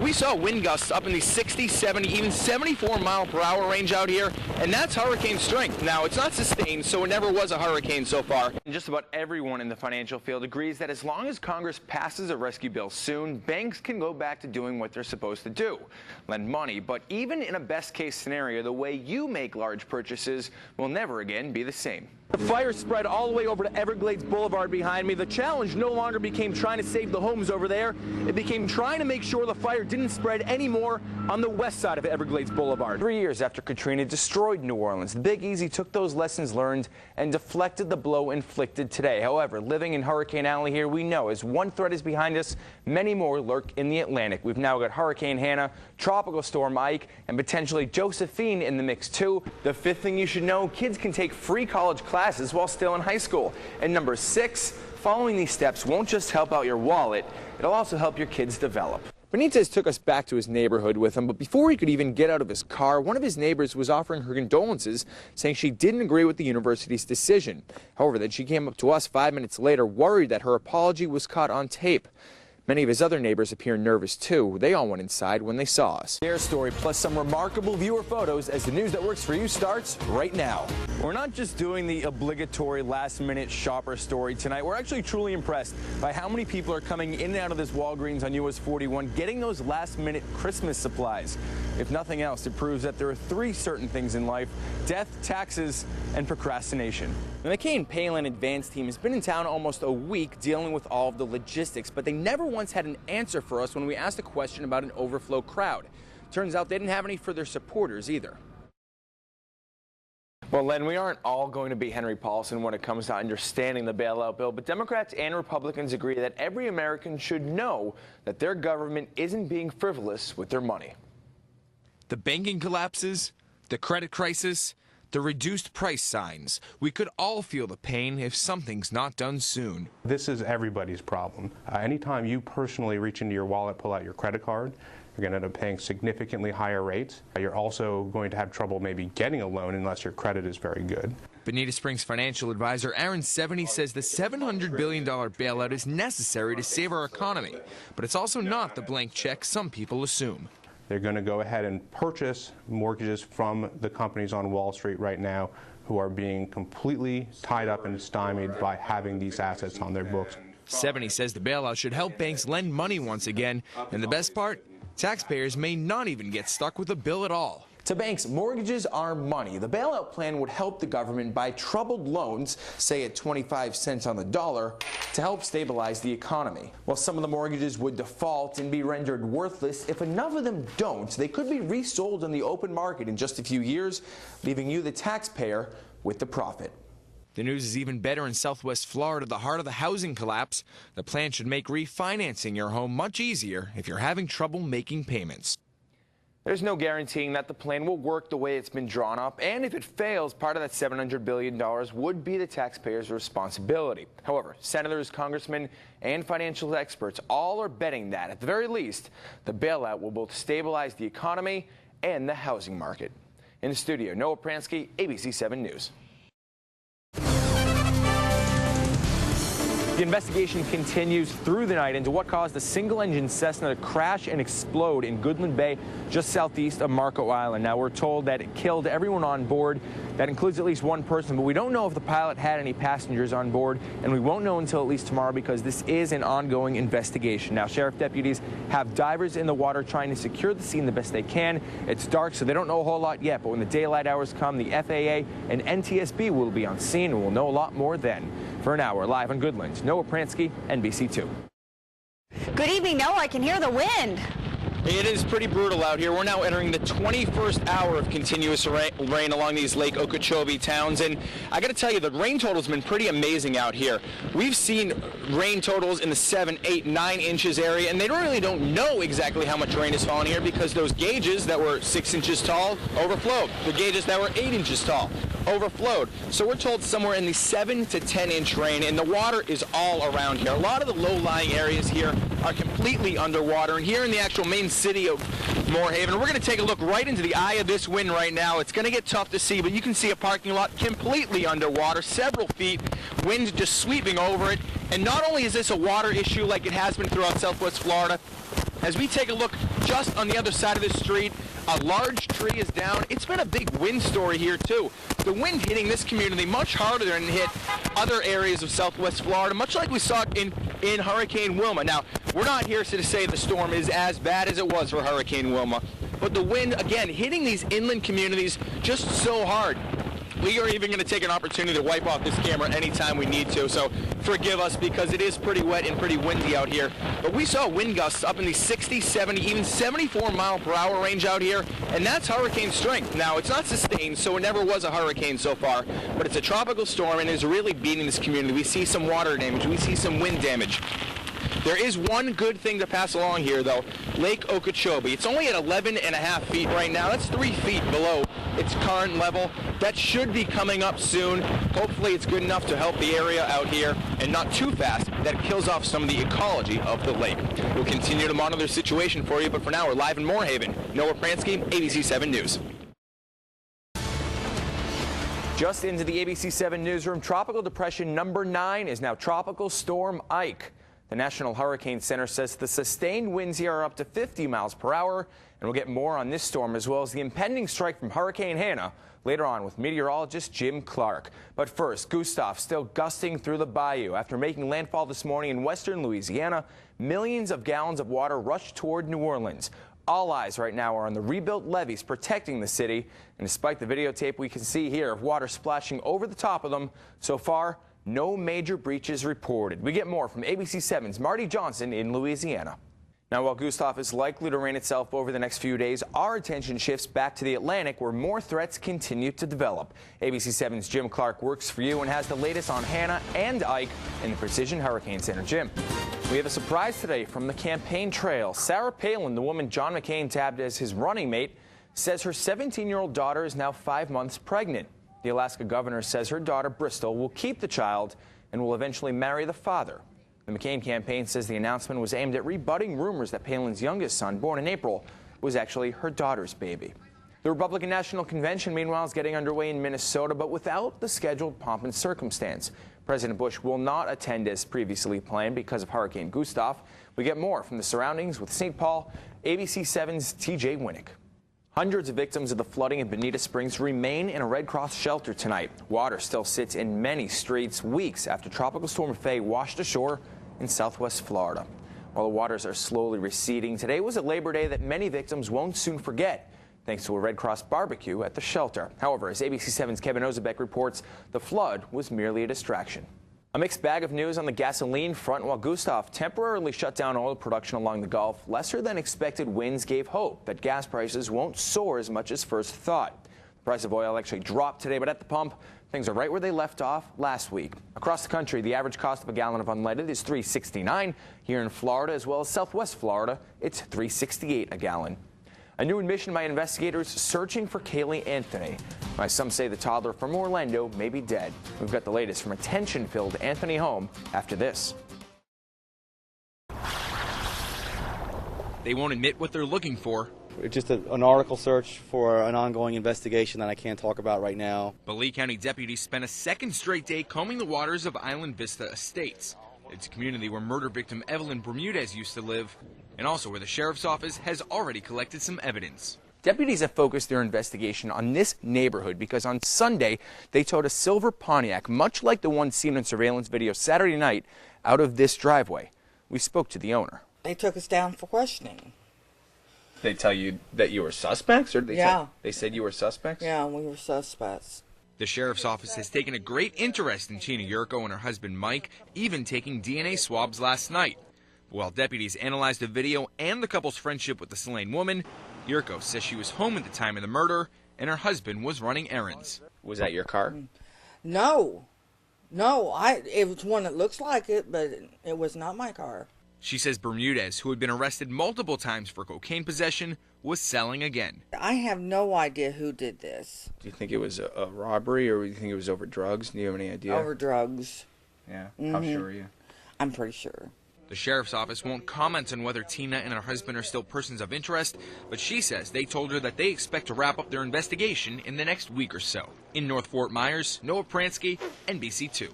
We saw wind gusts up in the 60, 70, even 74-mile-per-hour range out here, and that's hurricane strength. Now, it's not sustained, so it never was a hurricane so far. And just about everyone in the financial field agrees that as long as Congress passes a rescue bill soon, banks can go back to doing what they're supposed to do, lend money. But even in a best-case scenario, the way you make large purchases will never again be the same. The fire spread all the way over to Everglades Boulevard behind me. The challenge no longer became trying to save the homes over there. It became trying to make sure the fire didn't spread anymore on the west side of Everglades Boulevard. 3 years after Katrina destroyed New Orleans, the Big Easy took those lessons learned and deflected the blow inflicted today. However, living in Hurricane Alley here, we know as one threat is behind us, many more lurk in the Atlantic. We've now got Hurricane Hannah, Tropical Storm Ike, and potentially Josephine in the mix too. The fifth thing you should know, kids can take free college classes while still in high school. And number 6, following these steps won't just help out your wallet, it'll also help your kids develop. Benitez took us back to his neighborhood with him, but before he could even get out of his car, one of his neighbors was offering her condolences, saying she didn't agree with the university's decision. However, then she came up to us 5 minutes later, worried that her apology was caught on tape. Many of his other neighbors appear nervous, too. They all went inside when they saw us. Their story, plus some remarkable viewer photos as the news that works for you starts right now. We're not just doing the obligatory last-minute shopper story tonight. We're actually truly impressed by how many people are coming in and out of this Walgreens on US 41 getting those last-minute Christmas supplies. If nothing else, it proves that there are 3 certain things in life: death, taxes, and procrastination. The McCain Palin Advance team has been in town almost a week dealing with all of the logistics, but they never once had an answer for us when we asked a question about an overflow crowd. Turns out they didn't have any for their supporters either. Well, Len, we aren't all going to be Henry Paulson when it comes to understanding the bailout bill, but Democrats and Republicans agree that every American should know that their government isn't being frivolous with their money. The banking collapses, the credit crisis, the reduced price signs. We could all feel the pain if something's not done soon. This is everybody's problem. Anytime you personally reach into your wallet, pull out your credit card, you're going to end up paying significantly higher rates. You're also going to have trouble maybe getting a loan unless your credit is very good. Bonita Springs financial advisor Aaron Seveny says the $700 billion bailout is necessary to save our economy, but it's also not the blank check some people assume. They're going to go ahead and purchase mortgages from the companies on Wall Street right now who are being completely tied up and stymied by having these assets on their books. Seveny says the bailout should help banks lend money once again, and the best part, taxpayers may not even get stuck with a bill at all. To banks, mortgages are money. The bailout plan would help the government buy troubled loans, say at 25 cents on the dollar, to help stabilize the economy. While some of the mortgages would default and be rendered worthless, if enough of them don't, they could be resold on the open market in just a few years, leaving you, the taxpayer, with the profit. The news is even better in Southwest Florida, the heart of the housing collapse. The plan should make refinancing your home much easier if you're having trouble making payments. There's no guaranteeing that the plan will work the way it's been drawn up, and if it fails, part of that $700 billion would be the taxpayers' responsibility. However, senators, congressmen, and financial experts all are betting that, at the very least, the bailout will both stabilize the economy and the housing market. In the studio, Noah Pransky, ABC 7 News. The investigation continues through the night into what caused a single-engine Cessna to crash and explode in Goodland Bay, just southeast of Marco Island. Now, we're told that it killed everyone on board. That includes at least one person, but we don't know if the pilot had any passengers on board, and we won't know until at least tomorrow because this is an ongoing investigation. Now, sheriff deputies have divers in the water trying to secure the scene the best they can. It's dark, so they don't know a whole lot yet, but when the daylight hours come, the FAA and NTSB will be on scene, and we'll know a lot more then. For an hour, live on Goodland, Noah Pransky, NBC2. Good evening, Noah. I can hear the wind. It is pretty brutal out here. We're now entering the 21st hour of continuous rain along these Lake Okeechobee towns, and I got to tell you, the rain total's been pretty amazing out here. We've seen rain totals in the 7, 8, 9 inches area, and they really don't know exactly how much rain is falling here because those gauges that were 6 inches tall overflowed. The gauges that were 8 inches tall overflowed. So we're told somewhere in the 7 to 10 inch rain, and the water is all around here. A lot of the low-lying areas here are completely underwater, and here in the actual main city of Moorhaven, we're going to take a look right into the eye of this wind right now. It's going to get tough to see, but you can see a parking lot completely underwater, several feet, wind just sweeping over it. And not only is this a water issue like it has been throughout Southwest Florida, As we take a look just on the other side of the street, a large tree is down. It's been a big wind story here too. The wind hitting this community much harder than it hit other areas of southwest Florida, much like we saw in Hurricane Wilma. Now, we're not here to say the storm is as bad as it was for Hurricane Wilma, but the wind, again, hitting these inland communities just so hard. We are even going to take an opportunity to wipe off this camera anytime we need to, so forgive us because it is pretty wet and pretty windy out here. But we saw wind gusts up in the 60, 70, even 74 mile per hour range out here, and that's hurricane strength. Now, it's not sustained, so it never was a hurricane so far, but it's a tropical storm and is really beating this community. We see some water damage, we see some wind damage. There is one good thing to pass along here, though. Lake Okeechobee. It's only at 11.5 feet right now. That's 3 feet below its current level. That should be coming up soon. Hopefully it's good enough to help the area out here and not too fast that it kills off some of the ecology of the lake. We'll continue to monitor the situation for you, but for now we're live in Moorhaven. Noah Pransky, ABC 7 News. Just into the ABC 7 newsroom, tropical depression number 9 is now Tropical Storm Ike. The National Hurricane Center says the sustained winds here are up to 50 miles per hour, and we'll get more on this storm as well as the impending strike from Hurricane Hannah later on with meteorologist Jim Clark. But first, Gustav still gusting through the bayou. After making landfall this morning in western Louisiana, millions of gallons of water rushed toward New Orleans. All eyes right now are on the rebuilt levees protecting the city, and despite the videotape we can see here of water splashing over the top of them, so far, no major breaches reported. We get more from ABC 7's Marty Johnson in Louisiana. Now, while Gustav is likely to rain itself over the next few days, our attention shifts back to the Atlantic where more threats continue to develop. ABC 7's Jim Clark works for you and has the latest on Hannah and Ike in the Precision Hurricane Center. Jim, we have a surprise today from the campaign trail. Sarah Palin, the woman John McCain tabbed as his running mate, says her 17-year-old daughter is now 5 months pregnant. The Alaska governor says her daughter, Bristol, will keep the child and will eventually marry the father. The McCain campaign says the announcement was aimed at rebutting rumors that Palin's youngest son, born in April, was actually her daughter's baby. The Republican National Convention, meanwhile, is getting underway in Minnesota, but without the scheduled pomp and circumstance. President Bush will not attend as previously planned because of Hurricane Gustav. We get more from the surroundings with St. Paul, ABC 7's TJ Winnick. Hundreds of victims of the flooding in Bonita Springs remain in a Red Cross shelter tonight. Water still sits in many streets weeks after Tropical Storm Faye washed ashore in southwest Florida. While the waters are slowly receding, today was a Labor Day that many victims won't soon forget, thanks to a Red Cross barbecue at the shelter. However, as ABC 7's Kevin Ozebek reports, the flood was merely a distraction. A mixed bag of news on the gasoline front. While Gustav temporarily shut down oil production along the Gulf, lesser than expected winds gave hope that gas prices won't soar as much as first thought. The price of oil actually dropped today, but at the pump, things are right where they left off last week. Across the country, the average cost of a gallon of unleaded is $3.69. Here in Florida, as well as southwest Florida, it's $3.68 a gallon. A new admission by investigators searching for Kaylee Anthony. Why some say the toddler from Orlando may be dead. We've got the latest from a tension-filled Anthony home after this. They won't admit what they're looking for. It's just an article search for an ongoing investigation that I can't talk about right now. But Lee County deputies spent a second straight day combing the waters of Island Vista Estates. It's a community where murder victim Evelyn Bermudez used to live, and also where the sheriff's office has already collected some evidence. Deputies have focused their investigation on this neighborhood because on Sunday they towed a silver Pontiac, much like the one seen in surveillance video Saturday night, out of this driveway. We spoke to the owner. They took us down for questioning. They tell you that you were suspects, or they said you were suspects? Yeah, we were suspects. The sheriff's office has taken a great interest in Tina Yurko and her husband Mike, even taking DNA swabs last night. But while deputies analyzed the video and the couple's friendship with the slain woman, Yurko says she was home at the time of the murder and her husband was running errands. Was that your car? No. It was one that looks like it, but it was not my car. She says Bermudez, who had been arrested multiple times for cocaine possession, was selling again. I have no idea who did this. Do you think it was a robbery, or do you think it was over drugs? Do you have any idea? Over drugs. Yeah. How sure are you? I'm pretty sure. The sheriff's office won't comment on whether Tina and her husband are still persons of interest, but she says they told her that they expect to wrap up their investigation in the next week or so. In North Fort Myers, Noah Pransky, NBC2.